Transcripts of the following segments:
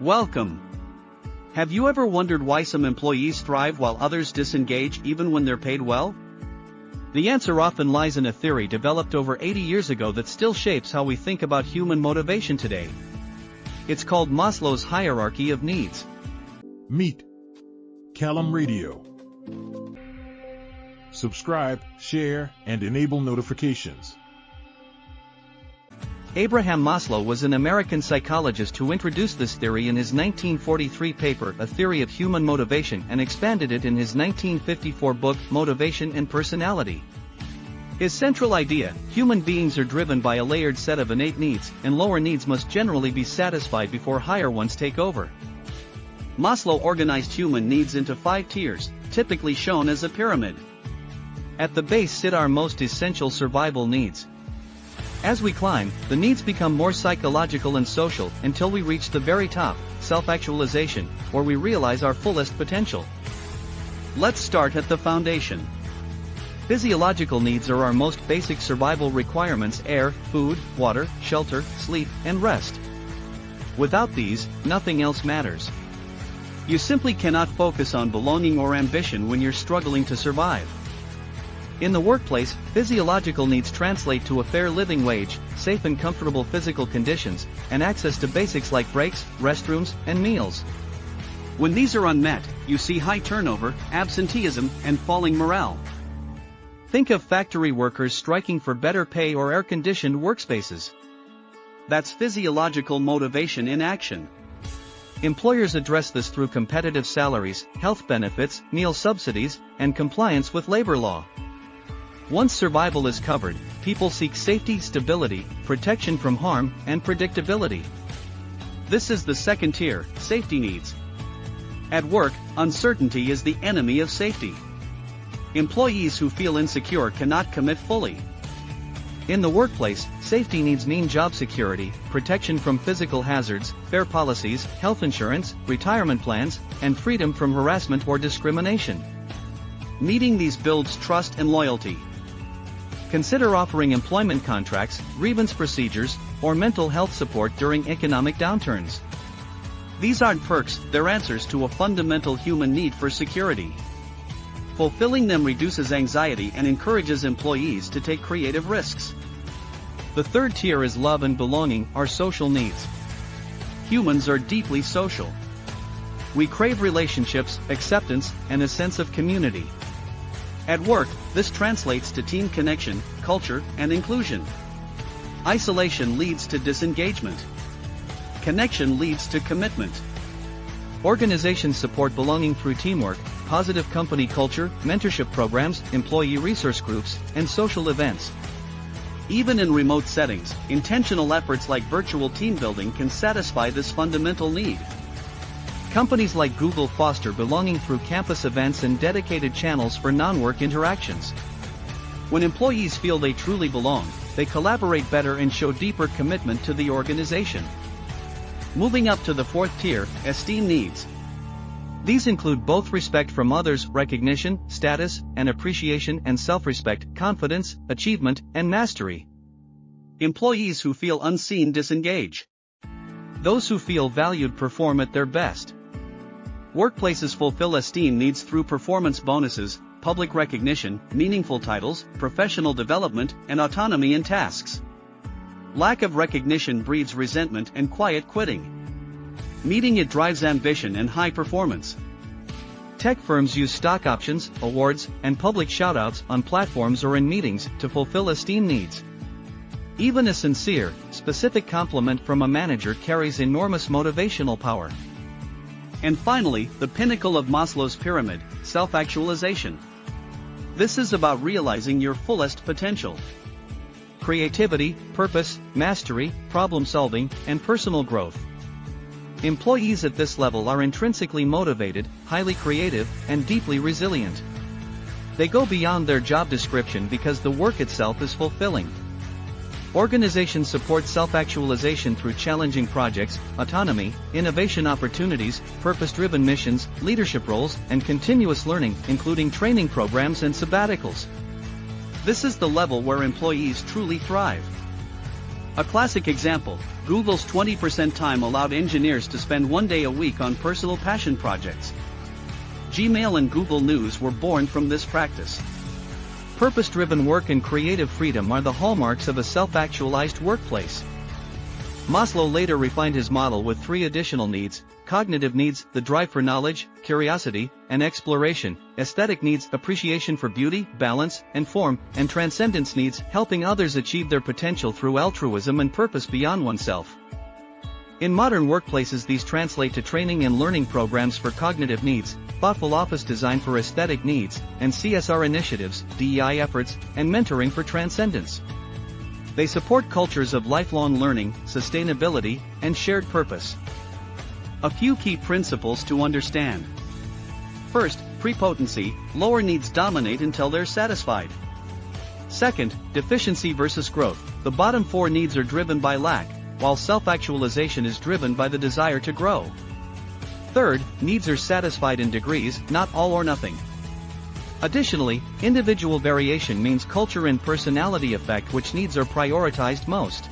Welcome. Have you ever wondered why some employees thrive while others disengage even when they're paid well? The answer often lies in a theory developed over 80 years ago that still shapes how we think about human motivation today. It's called Maslow's Hierarchy of Needs. Meet Callum Radio. Subscribe, share, and enable notifications. Abraham Maslow was an American psychologist who introduced this theory in his 1943 paper A Theory of Human Motivation and expanded it in his 1954 book Motivation and Personality. His central idea: human beings are driven by a layered set of innate needs, and lower needs must generally be satisfied before higher ones take over. Maslow organized human needs into 5 tiers, typically shown as a pyramid. At the base sit our most essential survival needs. As we climb, the needs become more psychological and social until we reach the very top, self-actualization, where we realize our fullest potential. Let's start at the foundation. Physiological needs are our most basic survival requirements: air, food, water, shelter, sleep, and rest. Without these, nothing else matters. You simply cannot focus on belonging or ambition when you're struggling to survive. In the workplace, physiological needs translate to a fair living wage, safe and comfortable physical conditions, and access to basics like breaks, restrooms, and meals. When these are unmet, you see high turnover, absenteeism, and falling morale. Think of factory workers striking for better pay or air-conditioned workspaces. That's physiological motivation in action. Employers address this through competitive salaries, health benefits, meal subsidies, and compliance with labor law. Once survival is covered, people seek safety, stability, protection from harm, and predictability. This is the second tier, safety needs. At work, uncertainty is the enemy of safety. Employees who feel insecure cannot commit fully. In the workplace, safety needs mean job security, protection from physical hazards, fair policies, health insurance, retirement plans, and freedom from harassment or discrimination. Meeting these builds trust and loyalty. Consider offering employment contracts, grievance procedures, or mental health support during economic downturns. These aren't perks, they're answers to a fundamental human need for security. Fulfilling them reduces anxiety and encourages employees to take creative risks. The third tier is love and belonging, our social needs. Humans are deeply social. We crave relationships, acceptance, and a sense of community. At work, this translates to team connection, culture, and inclusion. Isolation leads to disengagement. Connection leads to commitment. Organizations support belonging through teamwork, positive company culture, mentorship programs, employee resource groups, and social events. Even in remote settings, intentional efforts like virtual team building can satisfy this fundamental need. Companies like Google foster belonging through campus events and dedicated channels for non-work interactions. When employees feel they truly belong, they collaborate better and show deeper commitment to the organization. Moving up to the fourth tier, esteem needs. These include both respect from others, recognition, status, and appreciation, and self-respect, confidence, achievement, and mastery. Employees who feel unseen disengage. Those who feel valued perform at their best. Workplaces fulfill esteem needs through performance bonuses, public recognition, meaningful titles, professional development, and autonomy in tasks. Lack of recognition breeds resentment and quiet quitting. Meeting it drives ambition and high performance. Tech firms use stock options, awards, and public shoutouts on platforms or in meetings to fulfill esteem needs. Even a sincere, specific compliment from a manager carries enormous motivational power. And finally, the pinnacle of Maslow's pyramid, self-actualization. This is about realizing your fullest potential. Creativity, purpose, mastery, problem-solving, and personal growth. Employees at this level are intrinsically motivated, highly creative, and deeply resilient. They go beyond their job description because the work itself is fulfilling. Organizations support self-actualization through challenging projects, autonomy, innovation opportunities, purpose-driven missions, leadership roles, and continuous learning, including training programs and sabbaticals. This is the level where employees truly thrive. A classic example, Google's 20% time allowed engineers to spend 1 day a week on personal passion projects. Gmail and Google News were born from this practice. Purpose-driven work and creative freedom are the hallmarks of a self-actualized workplace. Maslow later refined his model with 3 additional needs: cognitive needs, the drive for knowledge, curiosity, and exploration; aesthetic needs, appreciation for beauty, balance, and form; and transcendence needs, helping others achieve their potential through altruism and purpose beyond oneself. In modern workplaces, these translate to training and learning programs for cognitive needs, thoughtful office design for aesthetic needs, and CSR initiatives, DEI efforts, and mentoring for transcendence. They support cultures of lifelong learning, sustainability, and shared purpose. A few key principles to understand. First, prepotency: lower needs dominate until they're satisfied. Second, deficiency versus growth: the bottom 4 needs are driven by lack, while self-actualization is driven by the desire to grow. Third, needs are satisfied in degrees, not all or nothing. Additionally, individual variation means culture and personality affect which needs are prioritized most.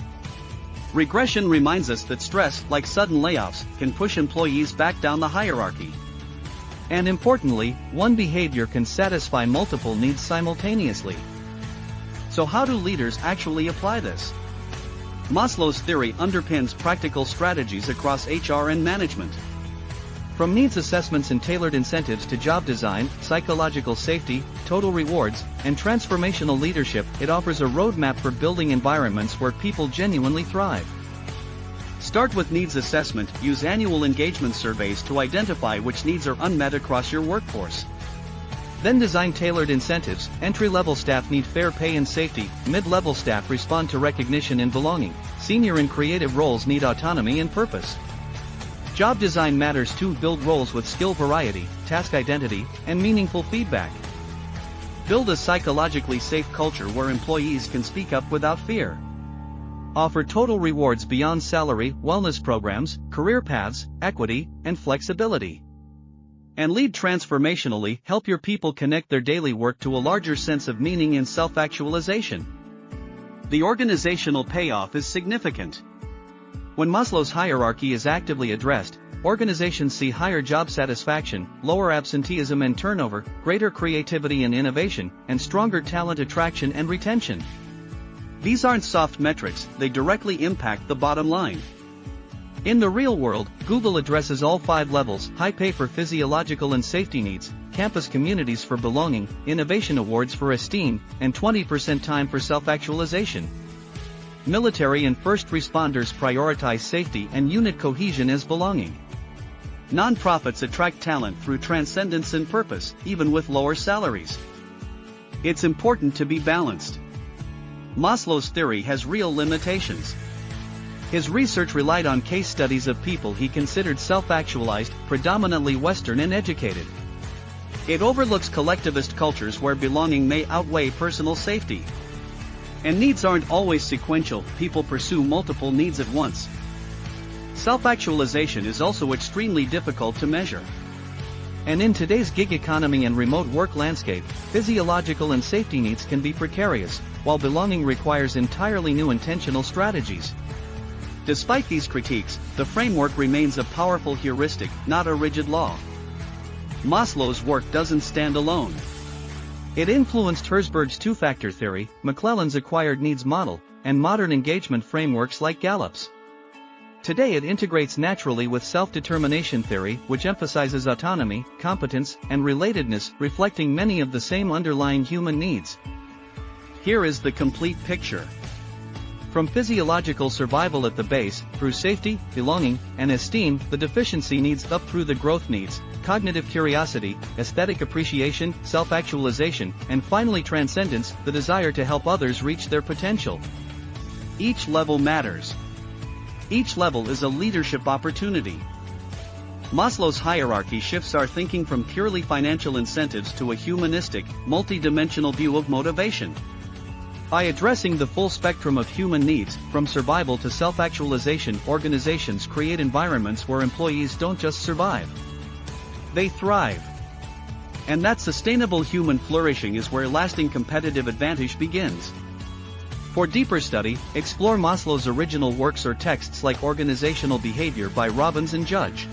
Regression reminds us that stress, like sudden layoffs, can push employees back down the hierarchy. And importantly, one behavior can satisfy multiple needs simultaneously. So how do leaders actually apply this? Maslow's theory underpins practical strategies across HR and management. From needs assessments and tailored incentives to job design, psychological safety, total rewards, and transformational leadership, it offers a roadmap for building environments where people genuinely thrive. Start with needs assessment. Use annual engagement surveys to identify which needs are unmet across your workforce. Then design tailored incentives. Entry-level staff need fair pay and safety, mid-level staff respond to recognition and belonging, senior and creative roles need autonomy and purpose. Job design matters too. Build roles with skill variety, task identity, and meaningful feedback. Build a psychologically safe culture where employees can speak up without fear. Offer total rewards beyond salary, wellness programs, career paths, equity, and flexibility. And lead transformationally. Help your people connect their daily work to a larger sense of meaning and self-actualization. The organizational payoff is significant. When Maslow's hierarchy is actively addressed, organizations see higher job satisfaction, lower absenteeism and turnover, greater creativity and innovation, and stronger talent attraction and retention. These aren't soft metrics, they directly impact the bottom line. In the real world, Google addresses all 5 levels: high pay for physiological and safety needs, campus communities for belonging, innovation awards for Esteem, and 20% time for self-actualization. Military and first responders prioritize safety and unit cohesion as belonging. Nonprofits attract talent through transcendence and purpose, even with lower salaries. It's important to be balanced. Maslow's theory has real limitations. His research relied on case studies of people he considered self-actualized, predominantly Western and educated. It overlooks collectivist cultures where belonging may outweigh personal safety. And needs aren't always sequential, people pursue multiple needs at once. Self-actualization is also extremely difficult to measure. And in today's gig economy and remote work landscape, physiological and safety needs can be precarious, while belonging requires entirely new intentional strategies. Despite these critiques, the framework remains a powerful heuristic, not a rigid law. Maslow's work doesn't stand alone. It influenced Herzberg's two-factor theory, McClelland's acquired needs model, and modern engagement frameworks like Gallup's. Today it integrates naturally with self-determination theory, which emphasizes autonomy, competence, and relatedness, reflecting many of the same underlying human needs. Here is the complete picture. From physiological survival at the base, through safety, belonging, and esteem, the deficiency needs up through the growth needs, cognitive curiosity, aesthetic appreciation, self-actualization, and finally transcendence, the desire to help others reach their potential. Each level matters. Each level is a leadership opportunity. Maslow's hierarchy shifts our thinking from purely financial incentives to a humanistic, multi-dimensional view of motivation. By addressing the full spectrum of human needs, from survival to self-actualization, organizations create environments where employees don't just survive. They thrive. And that sustainable human flourishing is where lasting competitive advantage begins. For deeper study, explore Maslow's original works or texts like Organizational Behavior by Robbins and Judge.